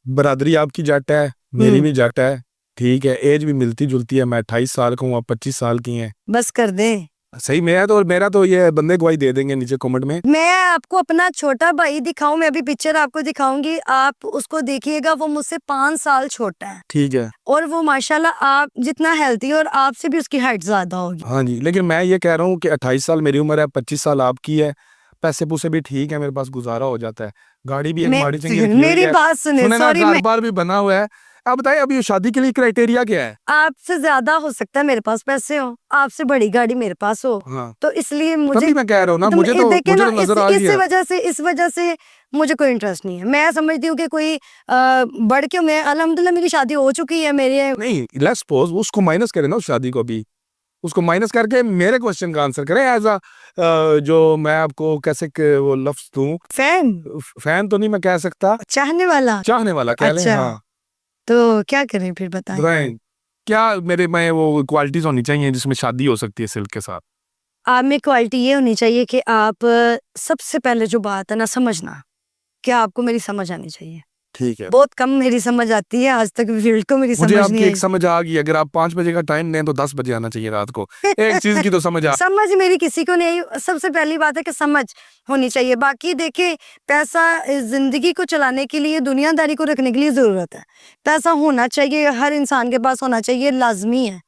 बरादरी आपकी जट है, मेरी भी जट है, ठीक है, एज भी मिलती जुलती है। मैं 28 साल का हूँ, आप 25 साल की हैं। बस कर दे। सही में है तो मेरा तो ये बंदे गवाही दे देंगे नीचे कमेंट में। मैं आपको अपना छोटा भाई दिखाऊं, मैं अभी पिक्चर आपको दिखाऊंगी, आप उसको देखिएगा, वो मुझसे 5 साल छोटा है ठीक है। और वो माशाल्लाह आप जितना हेल्थी है और आपसे भी उसकी हाइट ज्यादा होगी। हाँ जी, लेकिन मैं ये कह रहा हूँ कि 28 साल मेरी उम्र है, 25 साल आपकी है, पैसे पूसे भी ठीक है, मेरे पास गुजारा हो जाता है, गाड़ी भी एक माड़ी चंगी रखी हुई मेरी है, बात सुने, सुने ना, सॉरी, घर बार भी बना हुआ है। आप बताइए अभी शादी के लिए क्राइटेरिया क्या है? आपसे ज्यादा हो सकता है मेरे पास पैसे हो, आपसे बड़ी गाड़ी मेरे पास हो, हाँ, तो इसलिए मुझे, तभी मैं कह रहा हूँ ना, तो मुझे देखिए ना, नजर आ गया। इस वजह से मुझे कोई इंटरेस्ट नहीं है। मैं समझती हूँ कि कोई बढ़ के, मैं अल्हम्दुलिल्लाह मेरी शादी हो चुकी है, मेरे नहीं, लेट्स सपोज उसको माइनस करें ना, उस शादी को भी, उसको माइनस करके मेरे क्वेश्चन का आंसर करें एज अ, जो मैं आपको कैसे वो लफ्ज दूं, फैन, फैन तो नहीं मैं कह सकता, चाहने वाला, चाहने वाला कह लें। अच्छा, हाँ, तो क्या करें फिर बताएं। बताएं क्या मेरे में वो क्वालिटीज होनी चाहिए जिसमें शादी हो सकती है सिल्क के साथ? आप में क्वालिटी ये होनी चाहिए कि आप सबसे पहले जो बात है ना, समझना, क्या आपको मेरी समझ आनी चाहिए। ठीक है, बहुत कम मेरी समझ आती है, आज तक फील्ड को मेरी मुझे समझ नहीं आपकी एक आई। समझ आ गई, अगर आप 5 बजे का टाइम दें तो 10 बजे आना चाहिए रात को, एक चीज की तो समझ आ। समझ मेरी किसी को नहीं, सबसे पहली बात है कि समझ होनी चाहिए। बाकी देखिए, पैसा इस जिंदगी को चलाने के लिए, दुनियादारी को रखने के लिए जरूरत है, पैसा होना चाहिए, हर इंसान के पास होना चाहिए, लाजमी है।